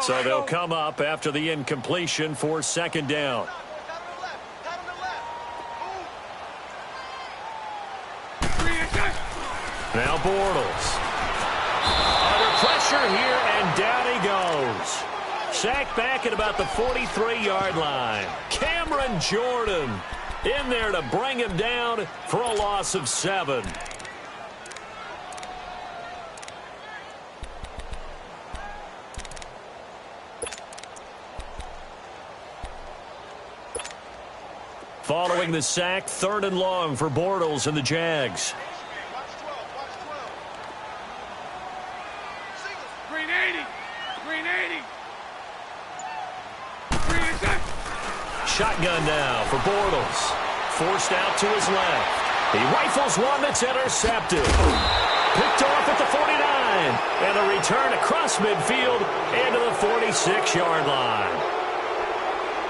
So they'll come up after the incompletion for second down. Now Bortles. Under pressure here, and down he goes. Sacked back at about the 43-yard line. Cameron Jordan in there to bring him down for a loss of 7. Following the sack, 3rd and long for Bortles and the Jags. Shotgun now for Bortles. Forced out to his left. He rifles one that's intercepted. Picked off at the 49. And a return across midfield into the 46-yard line.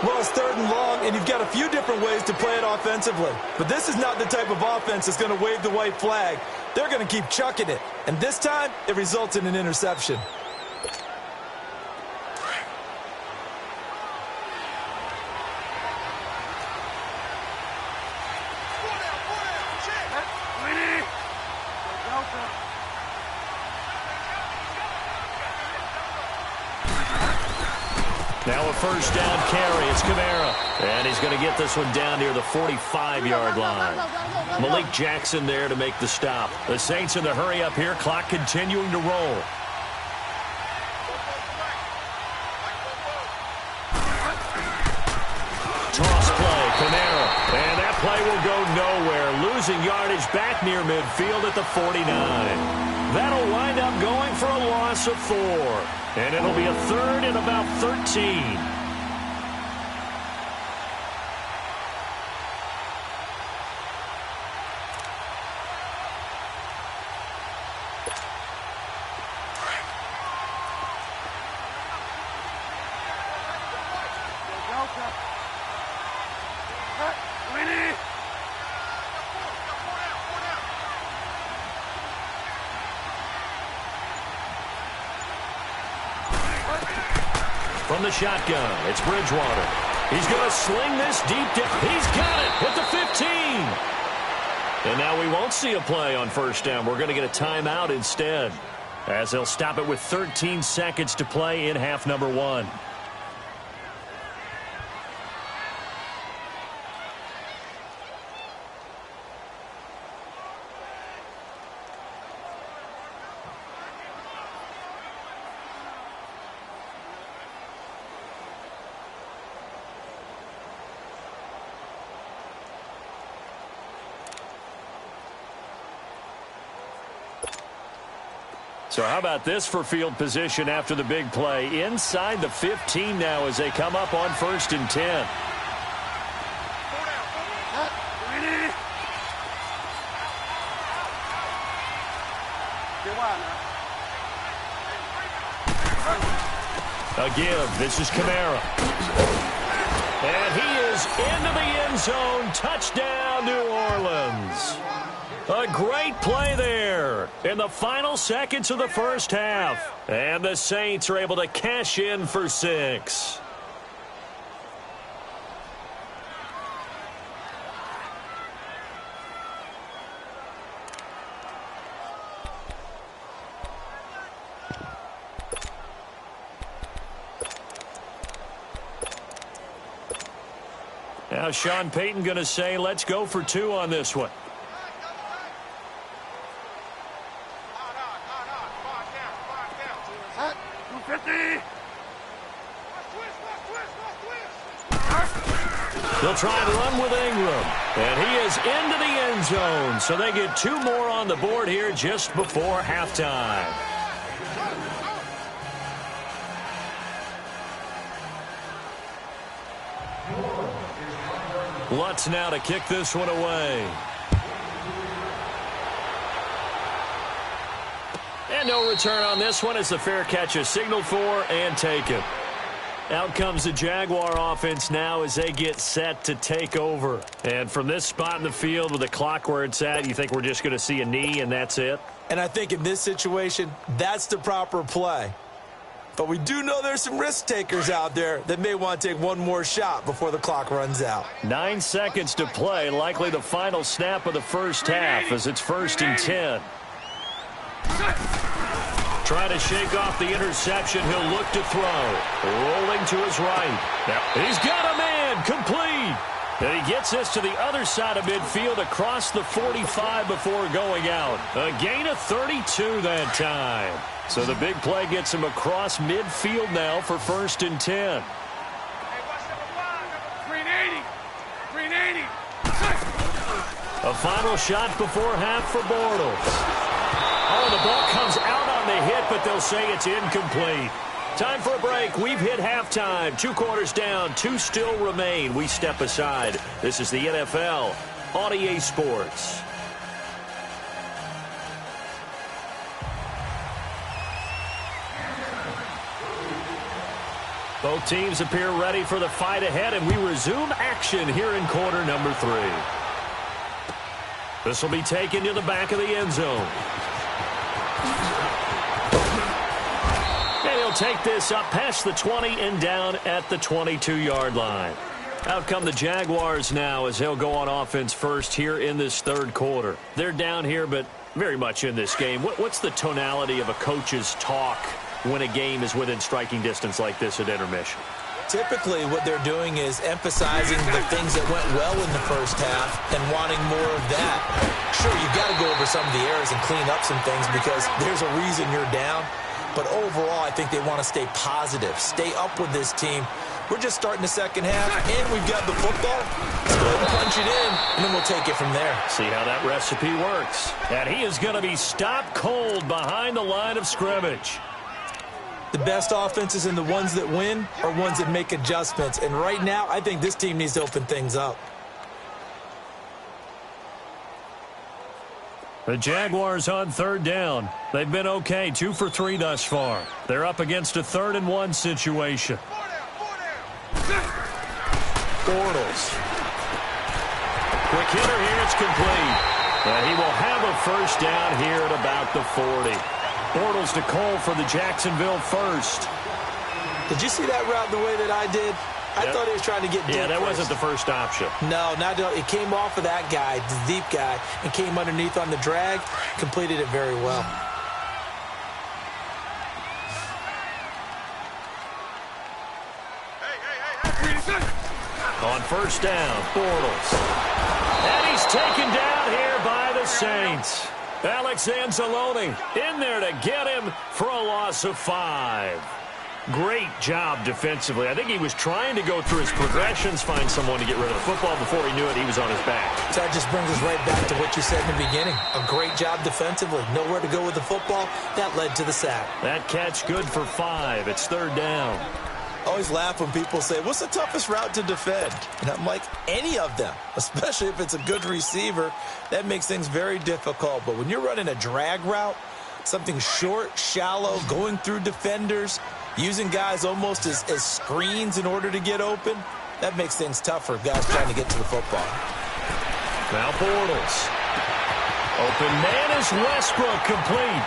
Well, it's 3rd and long, and you've got a few different ways to play it offensively. But this is not the type of offense that's going to wave the white flag. They're going to keep chucking it. And this time, it results in an interception. Now a first down carry. It's Kamara. And he's going to get this one down near the 45-yard line. Malik Jackson there to make the stop. The Saints in the hurry up here. Clock continuing to roll. Toss play. Kamara. And that play will go nowhere. Losing yardage back near midfield at the 49. That'll wind up going for a loss of 4. And it'll be a 3rd and about 13. From the shotgun, it's Bridgewater. He's going to sling this deep. He's got it at the 15. And now we won't see a play on first down. We're going to get a timeout instead, as they'll stop it with 13 seconds to play in half number 1. So how about this for field position after the big play? Inside the 15 now as they come up on 1st and 10. A give. This is Kamara. And he is into the end zone. Touchdown, New Orleans. A great play there in the final seconds of the first half. And the Saints are able to cash in for 6. Now Sean Payton going to say, let's go for 2 on this one. They'll try and run with Ingram. And he is into the end zone. So they get 2 more on the board here just before halftime. Lutz now to kick this one away. And no return on this one as the fair catch is signaled for and taken. Out comes the Jaguar offense now as they get set to take over. And from this spot in the field with the clock where it's at, you think we're just going to see a knee and that's it? And I think in this situation, that's the proper play. But we do know there's some risk takers out there that may want to take one more shot before the clock runs out. 9 seconds to play, likely the final snap of the first half as it's 1st and 10. Trying to shake off the interception. He'll look to throw. Rolling to his right. He's got a man. Complete. And he gets this to the other side of midfield across the 45 before going out. A gain of 32 that time. So the big play gets him across midfield now for 1st and 10. A final shot before half for Bortles. Oh, the ball comes out on the hit, but they'll say it's incomplete. Time for a break. We've hit halftime. 2 quarters down. 2 still remain. We step aside. This is the NFL on EA Sports. Both teams appear ready for the fight ahead, and we resume action here in quarter number 3. This will be taken to the back of the end zone. And he'll take this up past the 20 and down at the 22-yard line. Out come the Jaguars now as they'll go on offense first here in this 3rd quarter. They're down here, but very much in this game. What's the tonality of a coach's talk when a game is within striking distance like this at intermission? Typically, what they're doing is emphasizing the things that went well in the first half and wanting more of that. Sure, you've got to go over some of the errors and clean up some things because there's a reason you're down. But overall, I think they want to stay positive, stay up with this team. We're just starting the second half, and we've got the football. Let's go ahead and punch it in, and then we'll take it from there. See how that recipe works. And he is going to be stopped cold behind the line of scrimmage. The best offenses and the ones that win are ones that make adjustments. And right now, I think this team needs to open things up. The Jaguars on 3rd down. They've been okay, 2 for 3 thus far. They're up against a 3rd and 1 situation. Bortles. Quick hitter here, it's complete. And he will have a first down here at about the 40. Bortles to Cole for the Jacksonville first. Did you see that route the way that I did? I thought he was trying to get deep. Yeah, that wasn't the first option. No, not it came off of that guy, the deep guy, and came underneath on the drag. Completed it very well. On 1st down, Bortles. And he's taken down here by the Saints. Alex Anzalone in there to get him for a loss of 5. Great job defensively. I think he was trying to go through his progressions, find someone to get rid of the football. Before he knew it, he was on his back. So that just brings us right back to what you said in the beginning. A great job defensively. Nowhere to go with the football. That led to the sack. That catch good for 5. It's 3rd down. I always laugh when people say, what's the toughest route to defend? And I'm like, any of them, especially if it's a good receiver. That makes things very difficult. But when you're running a drag route, something short, shallow, going through defenders, using guys almost as screens in order to get open, that makes things tougher, guys trying to get to the football. Now Bortles. Open man is Westbrook, complete.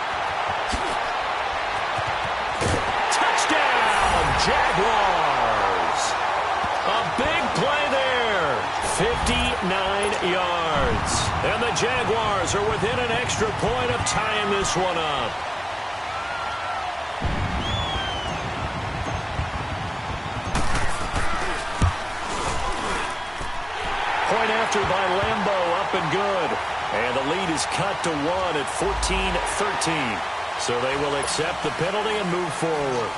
Jaguars. A big play there. 59 yards. And the Jaguars are within an extra point of tying this one up. Point after by Lambeau, up and good. And the lead is cut to 1 at 14-13. So they will accept the penalty and move forward.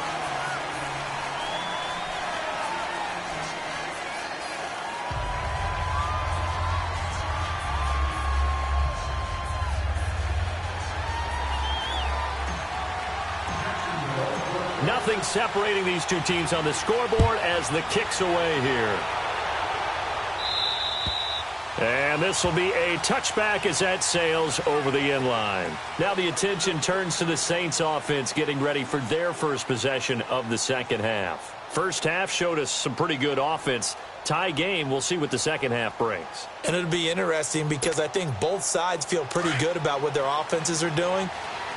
Nothing separating these two teams on the scoreboard as the kick's away here. And this will be a touchback as that sails over the end line. Now the attention turns to the Saints offense getting ready for their first possession of the second half. First half showed us some pretty good offense. Tie game, we'll see what the second half brings. And it'll be interesting because I think both sides feel pretty good about what their offenses are doing.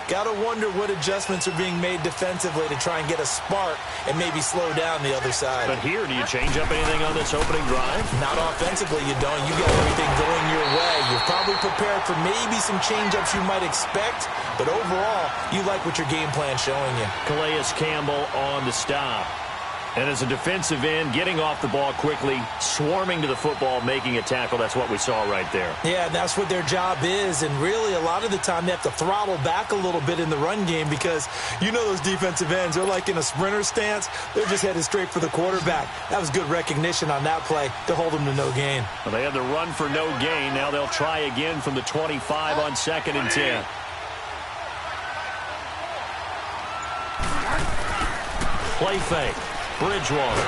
Got to wonder what adjustments are being made defensively to try and get a spark and maybe slow down the other side. But here, do you change up anything on this opening drive? Not offensively, you don't. You got everything going your way. You're probably prepared for maybe some change-ups you might expect, but overall, you like what your game plan's showing you. Calais Campbell on the stop. And as a defensive end, getting off the ball quickly, swarming to the football, making a tackle, that's what we saw right there. Yeah, and that's what their job is, and really a lot of the time they have to throttle back a little bit in the run game because you know those defensive ends, they're like in a sprinter stance. They're just headed straight for the quarterback. That was good recognition on that play to hold them to no gain. Well, they had the run for no gain. Now they'll try again from the 25 on 2nd and 10. Play fake. Bridgewater.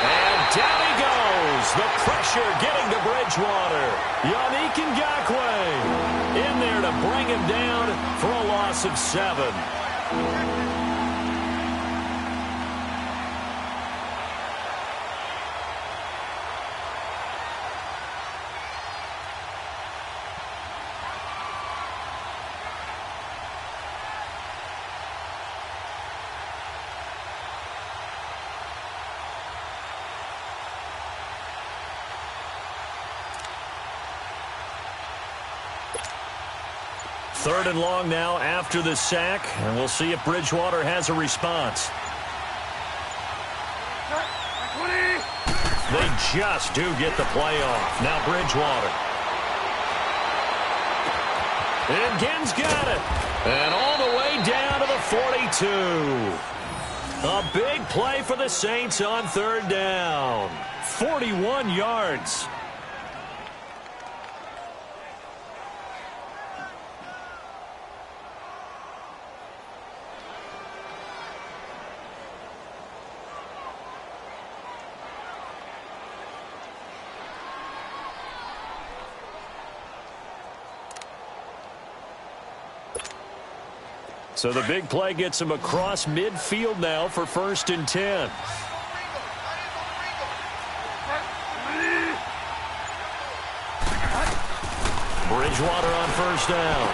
And down he goes. The pressure getting to Bridgewater. Yannick Ngakoue in there to bring him down for a loss of 7. Third and long now after the sack, and we'll see if Bridgewater has a response. They just do get the play off. Now Bridgewater. And Ginn's got it. And all the way down to the 42. A big play for the Saints on 3rd down. 41 yards. So the big play gets him across midfield now for 1st and 10. Bridgewater on 1st down.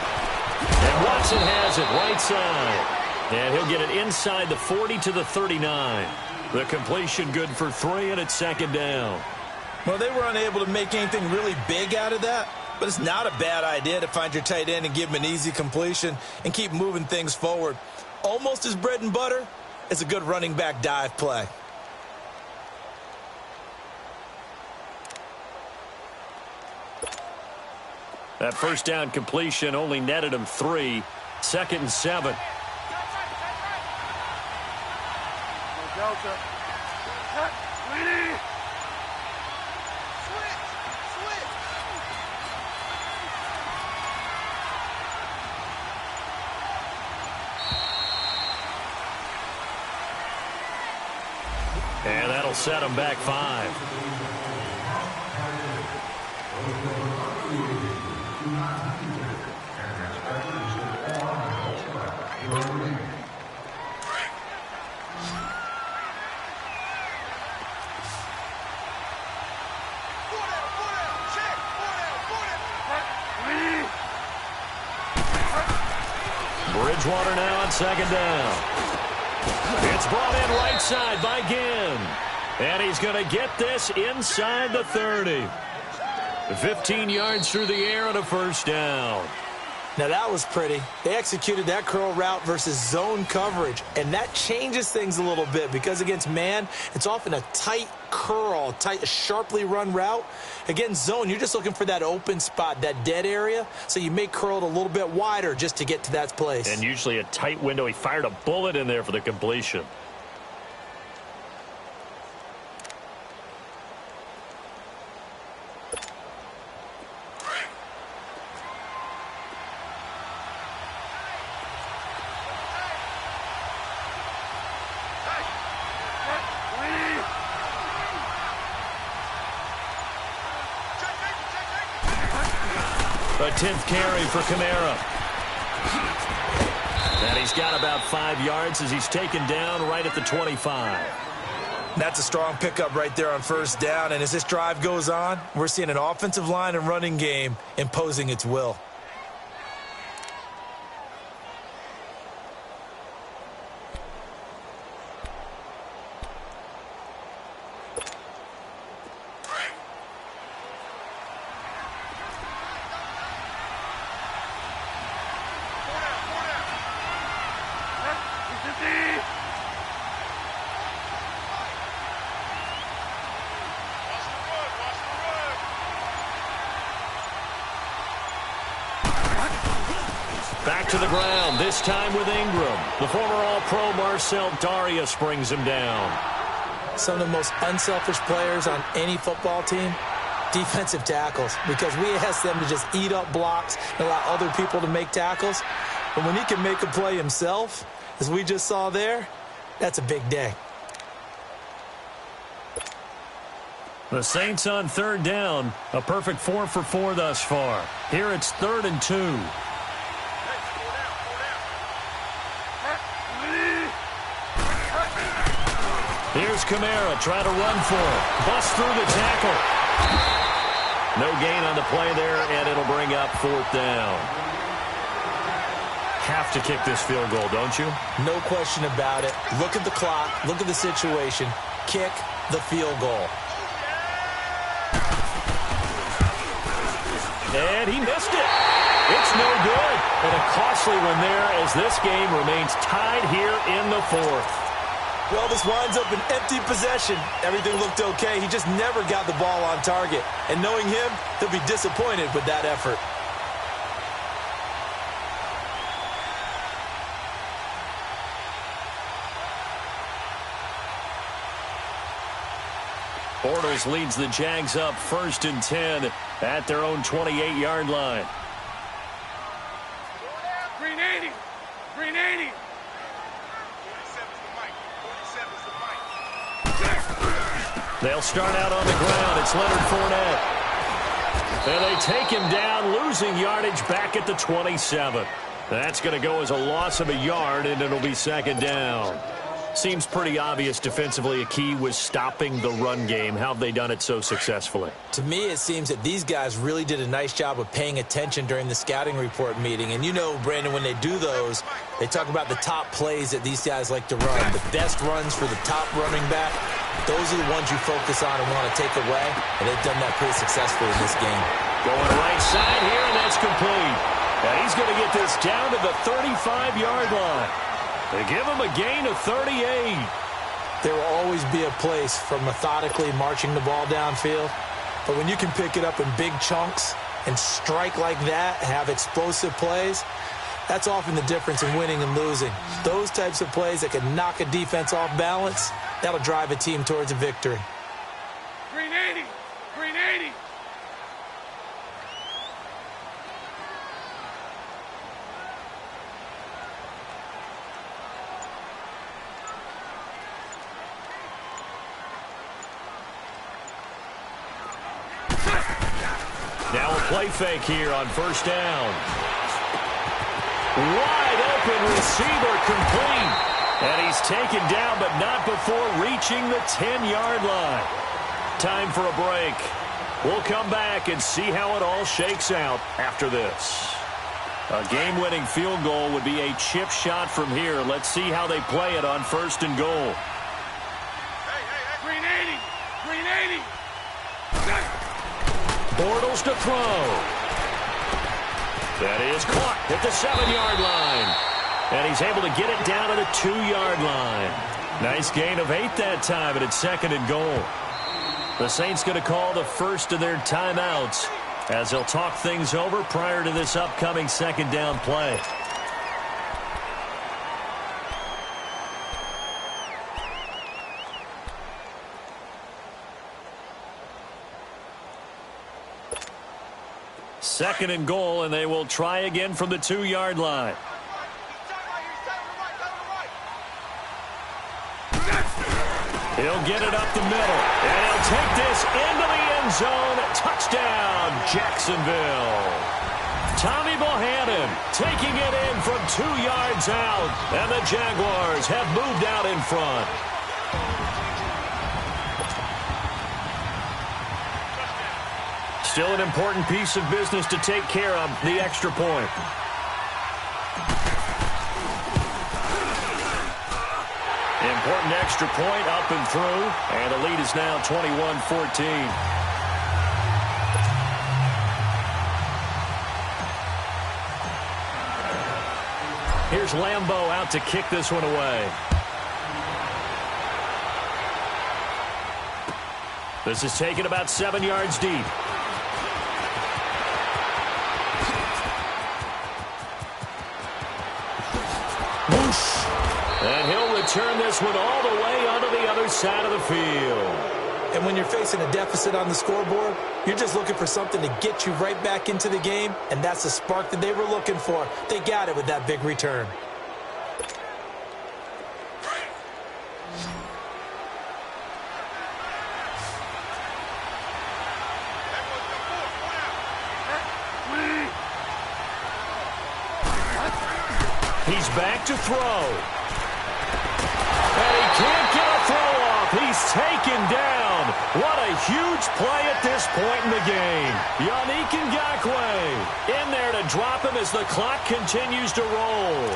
And Watson has it right side. And he'll get it inside the 40 to the 39. The completion good for 3, and it's 2nd down. Well, they were unable to make anything really big out of that. But it's not a bad idea to find your tight end and give him an easy completion and keep moving things forward. Almost as bread and butter as a good running back dive play. That 1st down completion only netted him 3. 2nd and 7. And that'll set him back 5. Bridgewater now on 2nd down. It's brought in right side by Ginn. And he's going to get this inside the 30. 15 yards through the air on a 1st down. Now that was pretty. They executed that curl route versus zone coverage, and that changes things a little bit because against man, it's often a tight curl, tight, sharply run route. Against zone, you're just looking for that open spot, that dead area, so you may curl it a little bit wider just to get to that place. And usually a tight window. He fired a bullet in there for the completion. A 10th carry for Kamara. And he's got about 5 yards as he's taken down right at the 25. That's a strong pickup right there on 1st down. And as this drive goes on, we're seeing an offensive line and running game imposing its will. Back to the ground, this time with Ingram. The former All-Pro Marcel Darius brings him down. Some of the most unselfish players on any football team, defensive tackles, because we ask them to just eat up blocks and allow other people to make tackles. But when he can make a play himself, as we just saw there, that's a big day. The Saints on third down, a perfect 4 for 4 thus far. Here it's 3rd and 2. Here's Kamara trying to run for it. Bust through the tackle. No gain on the play there, and it'll bring up 4th down. Have to kick this field goal, don't you? No question about it. Look at the clock. Look at the situation. Kick the field goal. And he missed it. It's no good. And a costly one there as this game remains tied here in the 4th. Well, this winds up an empty possession. Everything looked okay. He just never got the ball on target. And knowing him, he'll be disappointed with that effort. Bortles leads the Jags up 1st and 10 at their own 28-yard line. Green 80. Green 80. They'll start out on the ground. It's Leonard Fournette. And they take him down, losing yardage back at the 27. That's going to go as a loss of a yard, and it'll be 2nd down. Seems pretty obvious defensively a key was stopping the run game. How have they done it so successfully? To me, it seems that these guys really did a nice job of paying attention during the scouting report meeting. And you know, Brandon, when they do those, they talk about the top plays that these guys like to run. The best runs for the top running back, those are the ones you focus on and want to take away. And they've done that pretty successfully in this game. Going right side here, and that's complete. And he's going to get this down to the 35-yard line. They give him a gain of 38. There will always be a place for methodically marching the ball downfield. But when you can pick it up in big chunks and strike like that, have explosive plays, that's often the difference in winning and losing. Those types of plays that can knock a defense off balance, that'll drive a team towards a victory. Green 80. Green 80. Now a play fake here on 1st down. Wide open receiver complete. And he's taken down, but not before reaching the 10-yard line. Time for a break. We'll come back and see how it all shakes out after this. A game-winning field goal would be a chip shot from here. Let's see how they play it on 1st and goal. Green 80. Green 80. Bortles to throw. That is caught at the 7-yard line. And he's able to get it down to the 2-yard line. Nice gain of 8 that time, and it's 2nd and goal. The Saints going to call the first of their timeouts as they'll talk things over prior to this upcoming 2nd down play. Second and goal, and they will try again from the 2-yard line. He'll get it up the middle, and he'll take this into the end zone. Touchdown, Jacksonville. Tommy Bohannon taking it in from 2 yards out, and the Jaguars have moved out in front. Still an important piece of business to take care of, the extra point. Important extra point up and through, and the lead is now 21-14. Here's Lambeau out to kick this one away. This is taken about 7 yards deep. return this one all the way onto the other side of the field. And when you're facing a deficit on the scoreboard, you're just looking for something to get you right back into the game, and that's the spark that they were looking for. They got it with that big return. He's back to throw. And he can't get a throw off. He's taken down. What a huge play at this point in the game. Yannick Ngakoue in there to drop him as the clock continues to roll.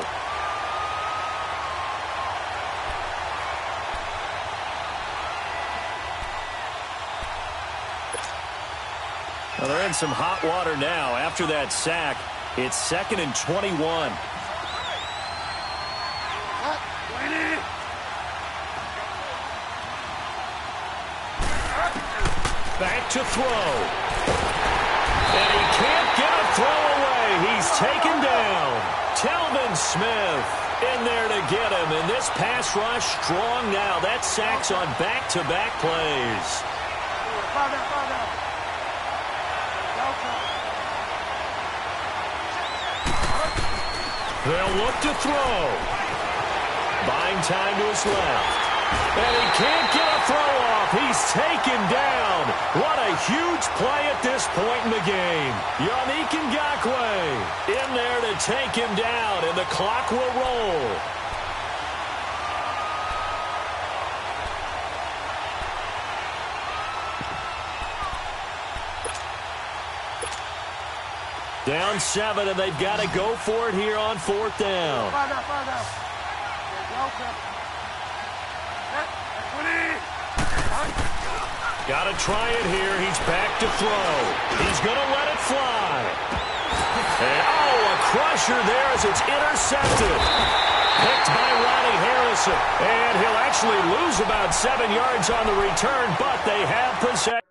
Well, they're in some hot water now. After that sack, it's 2nd and 21. Back to throw. And he can't get a throw away. He's taken down. Telvin Smith in there to get him. And this pass rush strong now. That sack's on back-to-back plays. They'll look to throw. Buying time to his left. And he can't get a throw off. He's taken down. What a huge play at this point in the game. Yannick Ngakoue in there to take him down, and the clock will roll. Down 7, and they've got to go for it here on 4th down. Got to try it here. He's back to throw. He's going to let it fly. And, a crusher there as it's intercepted. Picked by Ronnie Harrison. And he'll actually lose about 7 yards on the return, but they have possession.